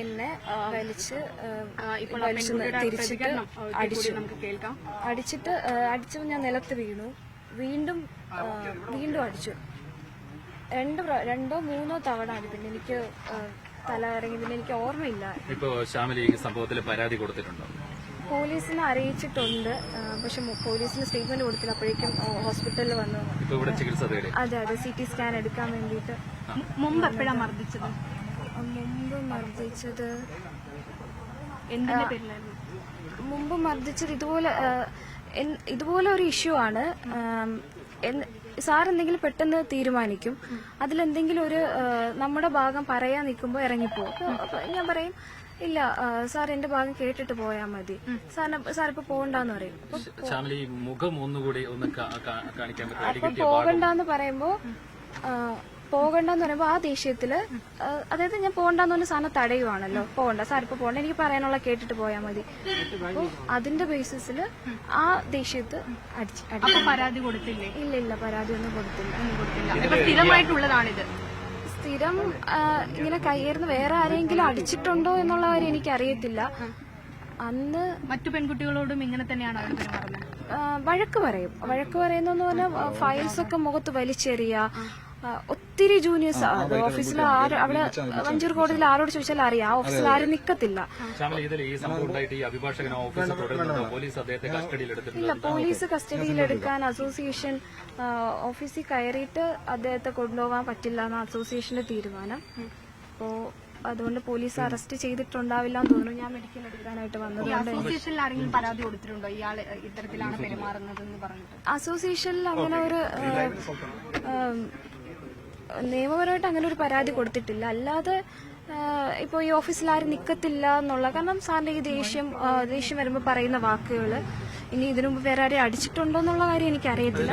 എന്നെ വലിച്ച് തിരിച്ചിട്ട് അടിച്ചപ്പോൾ ഞാൻ നിലത്ത് വീണു. വീണ്ടും അടിച്ചു. രണ്ടോ മൂന്നോ തവണ അടി. പിന്നെ എനിക്ക് തല ഇറങ്ങി. പിന്നെ എനിക്ക് ഓർമ്മയില്ല. ഇപ്പോ ശ്യാമിലി ഈ സംഭവത്തിൽ പരാതി കൊടുത്തിട്ടുണ്ടോ? പോലീസിനെ അറിയിച്ചിട്ടുണ്ട്. പക്ഷെ പോലീസിന് സ്റ്റേറ്റ്മെന്റ് കൊടുത്തില്ല. അപ്പോഴേക്കും ഹോസ്പിറ്റലിൽ വന്നു. അതെ CT സ്കാൻ എടുക്കാൻ വേണ്ടിയിട്ട്. മുമ്പ് എപ്പോഴാണ് മർദ്ദിച്ചത്? മുമ്പ് മർദ്ദിച്ചത് ഇതുപോലെ ഒരു ഇഷ്യൂ ആണ്. സാർ എന്തെങ്കിലും പെട്ടെന്ന് തീരുമാനിക്കും. അതിലെന്തെങ്കിലും ഒരു നമ്മുടെ ഭാഗം പറയാൻ നിൽക്കുമ്പോൾ ഇറങ്ങിപ്പോവും. ഞാൻ പറയും ഇല്ല സാർ എന്റെ ഭാഗം കേട്ടിട്ട് പോയാൽ മതി, സാർ ഇപ്പൊ പോകണ്ടെന്ന് പറയും. പോകണ്ടെന്ന് പറയുമ്പോ ആ ദേഷ്യത്തില്, അതായത് ഞാൻ പോകണ്ടെന്ന് പറഞ്ഞ സാറിനെ തടയുവാണല്ലോ. പോകണ്ട സാർ ഇപ്പൊ പോകണ്ട, എനിക്ക് പറയാനുള്ള കേട്ടിട്ട് പോയാൽ മതി. അപ്പൊ അതിന്റെ ബേസിസിൽ ആ ദേഷ്യത്ത് പരാതി കൊടുത്തില്ലേ? ഇല്ല പരാതി ഒന്നും കൊടുത്തില്ല. സ്ഥിരമായിട്ടുള്ളതാണിത്. സ്ഥിരം ഇങ്ങനെ കയ്യേറുന്ന വേറെ ആരെങ്കിലും അടിച്ചിട്ടുണ്ടോ എന്നുള്ള കാര്യം എനിക്ക് അറിയത്തില്ല. അന്ന് മറ്റു പെൺകുട്ടികളോടും ഇങ്ങനെ തന്നെയാണ് അവർ പെരുമാറുന്നത്. വഴക്ക് പറയുന്നെന്ന് പറഞ്ഞാൽ ഫയൽസ് ഒക്കെ മുഖത്ത് വലിച്ചെറിയ. ഒത്തിരി ജൂനിയേഴ്സ് ഓഫീസിൽ അവിടെ വഞ്ചൂർ കോടതിയിൽ ആരോട് ചോദിച്ചാലും അറിയാം. ആ ഓഫീസിൽ ആരും നിക്കത്തില്ല. ഇല്ല, പോലീസ് കസ്റ്റഡിയിലെടുക്കാൻ അസോസിയേഷൻ ഓഫീസിൽ കയറിയിട്ട് അദ്ദേഹത്തെ കൊണ്ടുപോകാൻ പറ്റില്ല എന്ന അസോസിയേഷന്റെ തീരുമാനം. അപ്പോ അതുകൊണ്ട് പോലീസ് അറസ്റ്റ് ചെയ്തിട്ടുണ്ടാവില്ല എന്ന് തോന്നുന്നു. ഞാൻ മെഡിക്കൽ എടുക്കാനായിട്ട് വന്നതുകൊണ്ട്. അസോസിയേഷനിൽ ആരെങ്കിലും പരാതി കൊടുത്തിട്ടുണ്ടോ ഇയാൾ ഇത്തരത്തിലാണ് പെരുമാറുന്നത് എന്ന് പറഞ്ഞിട്ട്? അസോസിയേഷനിൽ അങ്ങനെ ഒരു നിയമപരമായിട്ട് അങ്ങനെ ഒരു പരാതി കൊടുത്തിട്ടില്ല. അല്ലാതെ ഇപ്പൊ ഈ ഓഫീസിൽ ആരും നിക്കത്തില്ല എന്നുള്ള, കാരണം സാറിന്റെ ഈ ദേഷ്യം വരുമ്പോൾ പറയുന്ന വാക്കുകൾ, ഇനി ഇതിനു മുമ്പ് വേറെ ആരെയും അടിച്ചിട്ടുണ്ടോ എന്നുള്ള കാര്യം എനിക്ക് അറിയത്തില്ല.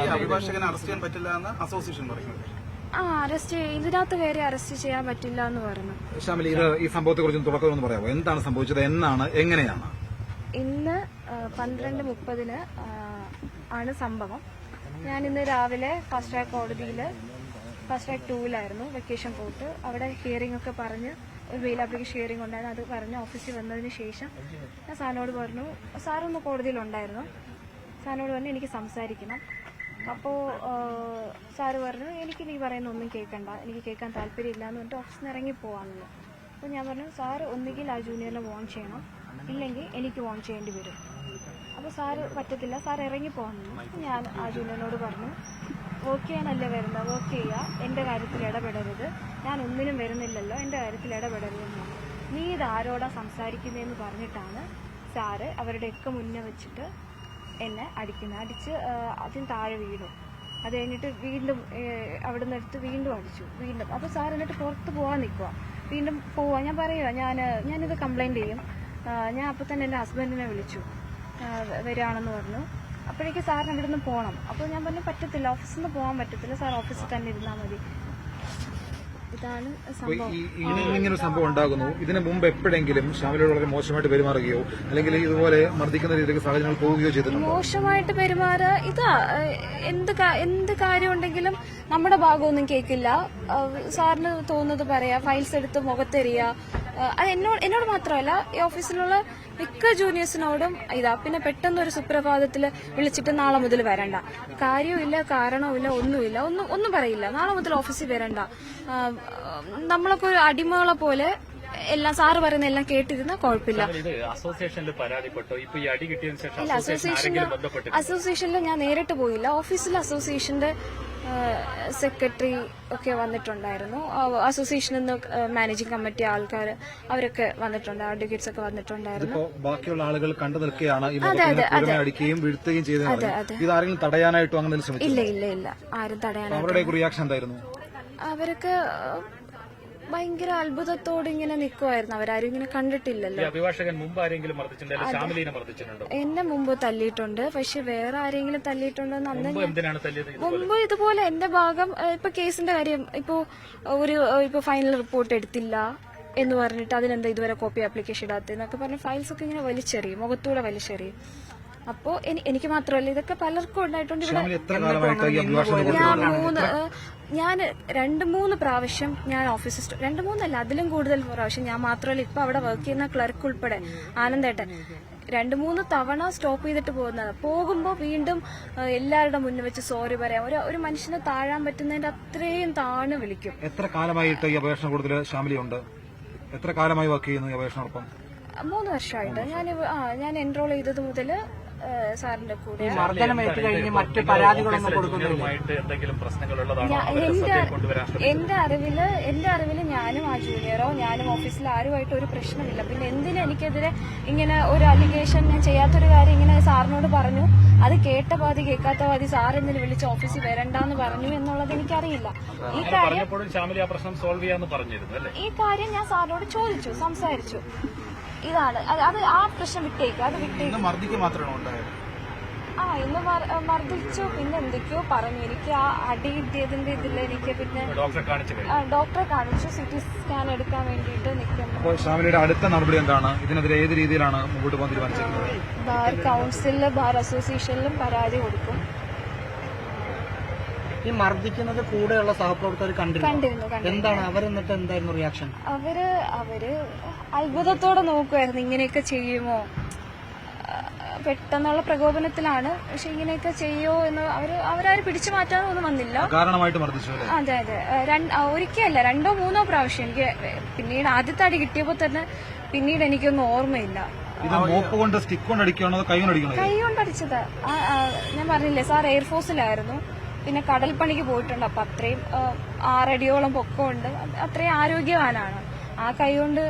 അറസ്റ്റ് ഇതിനകത്ത് വേറെ അറസ്റ്റ് ചെയ്യാൻ പറ്റില്ല എന്ന് പറഞ്ഞു. ശ്യാമിലി, ഈ സംഭവത്തെ കുറിച്ച് തുടക്കം ഒന്ന് പറയാമോ? എന്താണ് സംഭവിച്ചത്, എന്നാണ്, എങ്ങനെയാണ്? ഇന്ന് 12:30 ആണ് സംഭവം. ഞാൻ ഇന്ന് രാവിലെ ഫാസ്റ്റ് ട്രാക്ക് കോടതിയിൽ ഫാസ്റ്റ് ട്രാക്ക് 2-ലായിരുന്നു വെക്കേഷൻ പോയിട്ട്. അവിടെ ഹിയറിംഗ് ഒക്കെ പറഞ്ഞ് ഒരു ബെയിൽ ആപ്ലിക്കേഷൻ ഹിയറിംഗ് ഉണ്ടായിരുന്നു. അത് പറഞ്ഞ് ഓഫീസിൽ വന്നതിന് ശേഷം ഞാൻ സാറിനോട് പറഞ്ഞു, സാറൊന്ന് കോടതിയിലുണ്ടായിരുന്നു, സാറിനോട് പറഞ്ഞു എനിക്ക് സംസാരിക്കണം. അപ്പോൾ സാറ് പറഞ്ഞു എനിക്ക് നീ പറയുന്ന ഒന്നും കേൾക്കണ്ട, എനിക്ക് കേൾക്കാൻ താല്പര്യമില്ല എന്ന് പറഞ്ഞിട്ട് ഓഫീസിൽ നിന്ന് ഇറങ്ങി പോകാമെന്ന്. അപ്പോൾ ഞാൻ പറഞ്ഞു സാറ് ഒന്നുകിൽ ആ ജൂനിയറിനെ വോൺ ചെയ്യണം, ഇല്ലെങ്കിൽ എനിക്ക് വോൺ ചെയ്യേണ്ടി വരും. അപ്പോൾ സാറ് പറ്റത്തില്ല, സാർ ഇറങ്ങി പോകാമെന്ന്. ഞാൻ ആ ജൂനിയറിനോട് പറഞ്ഞു വർക്ക് ചെയ്യാനല്ലേ വരുന്നത്, വർക്ക് ചെയ്യുക, എൻ്റെ കാര്യത്തിൽ ഇടപെടരുത്, ഞാൻ ഒന്നിനും വരുന്നില്ലല്ലോ, എൻ്റെ കാര്യത്തിൽ ഇടപെടരുതെന്ന്. നീ ഇത് ആരോടാ സംസാരിക്കുന്നതെന്ന് പറഞ്ഞിട്ടാണ് സാറ് അവരുടെയൊക്കെ മുന്നേ വെച്ചിട്ട് എന്നെ അടിച്ച് അതിന് താഴെ വീണു. അത് കഴിഞ്ഞിട്ട് വീണ്ടും അവിടെ നിന്ന് എടുത്ത് വീണ്ടും അടിച്ചു. അപ്പോൾ സാർ എന്നിട്ട് പുറത്ത് പോകാൻ നിൽക്കുക, വീണ്ടും പോവാ. ഞാൻ പറയുക ഞാനിത് കംപ്ലൈൻറ്റ് ചെയ്യും. ഞാൻ അപ്പോൾ തന്നെ എൻ്റെ ഹസ്ബൻഡിനെ വിളിച്ചു, വരികയാണെന്ന് പറഞ്ഞു. അപ്പോഴേക്ക് സാറിന് ഇവിടെ നിന്ന് പോകണം. അപ്പോൾ ഞാൻ പറഞ്ഞു പറ്റത്തില്ല, ഓഫീസിൽ നിന്ന് പോകാൻ പറ്റത്തില്ല, സാർ ഓഫീസിൽ തന്നെ ഇരുന്നാൽ മതി. ഇതാണ് സംഭവം. ഇങ്ങനൊരു സംഭവം ഉണ്ടാകുന്നു. ഇതിനു മുമ്പ് എപ്പോഴെങ്കിലും ശ്യാമിലോട് വളരെ മോശമായിട്ട് പെരുമാറുകയോ അല്ലെങ്കിൽ ഇതുപോലെ മർദ്ദിക്കുന്ന രീതിയിലേക്ക് സാഹചര്യങ്ങൾ പോവുകയോ ചെയ്തിട്ടുണ്ടോ? മോശമായിട്ട് പെരുമാറുക, ഇതാ എന്ത് കാര്യം ഉണ്ടെങ്കിലും നമ്മുടെ ഭാഗമൊന്നും കേൾക്കില്ല. സാറിന് തോന്നുന്നത് പറയാ, ഫയൽസ് എടുത്ത് മുഖത്തെറിയ. അത് എന്നോട് മാത്രമല്ല, ഈ ഓഫീസിലുള്ള മിക്ക ജൂനിയേഴ്സിനോടും ഇതാ. പിന്നെ പെട്ടെന്ന് ഒരു സുപ്രഭാതത്തില് വിളിച്ചിട്ട് നാളെ മുതൽ വരണ്ട, കാര്യവുമില്ല കാരണവുമില്ല ഒന്നുമില്ല, ഒന്നും പറയില്ല, നാളെ മുതൽ ഓഫീസിൽ വരണ്ട. നമ്മളൊക്കെ ഒരു അടിമകളെ പോലെ എല്ലാം സാറ് പറയുന്ന എല്ലാം കേട്ടിരുന്ന കുഴപ്പമില്ല. അസോസിയേഷനിൽ ഞാൻ നേരിട്ട് പോയില്ല. ഓഫീസിൽ അസോസിയേഷന്റെ സെക്രട്ടറി ഒക്കെ വന്നിട്ടുണ്ടായിരുന്നു. അസോസിയേഷനിൽ നിന്ന് മാനേജിംഗ് കമ്മിറ്റി ആൾക്കാർ അവരൊക്കെ വന്നിട്ടുണ്ട്, അഡ്വക്കേറ്റ്സ് ഒക്കെ വന്നിട്ടുണ്ടായിരുന്നു. ബാക്കിയുള്ള ആളുകൾ കണ്ടു നിൽക്കുകയാണ് അടിക്കുകയും വീഴ്ത്തുകയും ചെയ്തത്. ഇത് ആരെങ്കിലും തടയാനായിട്ടോ അങ്ങനെ ശ്രമിച്ചു? ഇല്ല ആരും തടയാനായിട്ട്. അവരുടെ റിയാക്ഷൻ എന്തായിരുന്നു? അവരൊക്കെ ഭയങ്കര അത്ഭുതത്തോടെ ഇങ്ങനെ നിൽക്കുമായിരുന്നു. അവരാരും ഇങ്ങനെ കണ്ടിട്ടില്ലല്ലോ. എന്നെ മുമ്പ് തല്ലിയിട്ടുണ്ട്, പക്ഷെ വേറെ ആരെങ്കിലും തല്ലിയിട്ടുണ്ടോ എന്ന് മുമ്പ് ഇതുപോലെ എന്റെ ഭാഗം ഇപ്പൊ കേസിന്റെ കാര്യം ഇപ്പൊ ഫൈനൽ റിപ്പോർട്ട് എടുത്തില്ല എന്ന് പറഞ്ഞിട്ട് അതിനെന്താ ഇതുവരെ കോപ്പി ആപ്ലിക്കേഷൻ ഇടാത്തെന്നൊക്കെ പറഞ്ഞ് ഫയൽസ് ഒക്കെ ഇങ്ങനെ വലിച്ചെറിയും, മുഖത്തൂടെ വലിച്ചെറിയും. അപ്പോ എനിക്ക് മാത്രമല്ല ഇതൊക്കെ പലർക്കും ഉണ്ടായിട്ടുണ്ട്. ഇവിടെ ശ്യാമിലി എത്ര കാലമായിട്ട് ഈ അഭിഭാഷകനെ ഞാൻ 2-3 പ്രാവശ്യം ഞാൻ ഓഫീസിൽ 2-3 അതിലും കൂടുതൽ പ്രാവശ്യം ഞാൻ മാത്രമല്ല ഇപ്പൊ അവിടെ വർക്ക് ചെയ്യുന്ന ക്ലർക്ക് ഉൾപ്പെടെ ആനന്ദേട്ടൻ 2-3 തവണ സ്റ്റോപ്പ് ചെയ്തിട്ട് പോകുമ്പോൾ വീണ്ടും എല്ലാവരുടെ മുന്നിൽ വെച്ച് സോറി പറയാം. ഒരു മനുഷ്യനെ താഴാൻ പറ്റുന്നതിന്റെ അത്രയും താണ് വിളിക്കും. എത്ര കാലമായിട്ട് ഈ അപേക്ഷ കൂടുതൽ ശ്യാമിലി ഉണ്ട്? എത്ര കാലമായി വർക്ക് ചെയ്യുന്നു ഈ അപേക്ഷയോടൊപ്പം? 3 വർഷമായിട്ട് ഞാൻ എൻറോൾ ചെയ്തത് മുതൽ സാറിന്റെ കൂടെ. മർദ്ദനമേറ്റ് കഴിഞ്ഞ് മറ്റ് പരാതികളൊന്നും കൊടുക്കുന്നില്ല. എന്തെങ്കിലും പ്രശ്നങ്ങളുള്ളതാണോ എന്റെ അറിവില് ഞാനും ആ ജൂനിയറോ ഞാനും ഓഫീസിൽ ആരുമായിട്ട് ഒരു പ്രശ്നമില്ല. പിന്നെ എന്തിനും എനിക്കെതിരെ ഇങ്ങനെ ഒരു അലിഗേഷൻ ഞാൻ ചെയ്യാത്തൊരു കാര്യം ഇങ്ങനെ സാറിനോട് പറഞ്ഞു, അത് കേട്ട പാതി കേൾക്കാത്ത പാതി സാർ എന്തിനു വിളിച്ച് ഓഫീസിൽ വരണ്ടെന്ന് പറഞ്ഞു എന്നുള്ളത് എനിക്കറിയില്ല. ഈ കാര്യം ഞാൻ സാറിനോട് ചോദിച്ചു, സംസാരിച്ചു. ഇതാണ് അത് ആ പ്രശ്നം വിട്ടേക്ക്, അത് വിട്ടേക്ക്. മർദ്ദിക്ക് മാത്രമാണോ ഉണ്ടായത്? ഇന്ന് മർദ്ദിച്ചു. പിന്നെ എന്തൊക്കെയോ പറഞ്ഞു. എനിക്ക് ആ അടി കിട്ടിയതിന്റെ ഇതിൽ എനിക്ക് പിന്നെ ഡോക്ടറെ കാണിച്ചു CT സ്കാൻ എടുക്കാൻ വേണ്ടിയിട്ട് നിൽക്കുന്നു. അപ്പോൾ ശ്യാമിലിയുടെ അടുത്ത നടപടി എന്താണ്? ഇതിനെതിരെ ഏത് രീതിയിലാണ് മുമ്പോട്ട് പോകാൻ തീരുമാനിച്ചിരിക്കുന്നത്? ബാർ കൌൺസിലിലും ബാർ അസോസിയേഷനിലും പരാതി കൊടുക്കും. ഈ മർദ്ദിക്കുന്നത് കൂടെയുള്ള സഹപ്രവർത്തകർ കണ്ടിരുന്നു. എന്താണ് അവരെന്നിട്ട് എന്തായിരുന്നു റിയാക്ഷൻ? അവര് അത്ഭുതത്തോടെ നോക്കുമായിരുന്നു, ഇങ്ങനെയൊക്കെ ചെയ്യുമോ. പെട്ടെന്നുള്ള പ്രകോപനത്തിലാണ്. പക്ഷെ ഇങ്ങനെയൊക്കെ ചെയ്യോ എന്ന് അവരാരും പിടിച്ചു മാറ്റാനൊന്നും വന്നില്ല. കാരണമായിട്ട് മർദ്ദിച്ചു. അതെ ഒരിക്കലല്ല 2-3 പ്രാവശ്യം. എനിക്ക് പിന്നീട് ആദ്യത്തെ അടി കിട്ടിയപ്പോ തന്നെ പിന്നീട് എനിക്കൊന്നും ഓർമ്മയില്ല. ഇത് മോപ്പ് കൊണ്ട് സ്റ്റിക്ക് കൊണ്ട് അടിക്കണോ കൈ കൊണ്ട് അടിക്കണോ? കൈ കൊണ്ട് അടിച്ചതാ. ഞാൻ പറഞ്ഞില്ലേ സാർ എയർഫോഴ്സിലായിരുന്നു, പിന്നെ കടൽപ്പണിക്ക് പോയിട്ടുണ്ട്. അപ്പൊ അത്രയും 6 അടിയോളം പൊക്കമുണ്ട്, അത്രയും ആരോഗ്യവാനാണ്. ആ കൈ കൊണ്ട്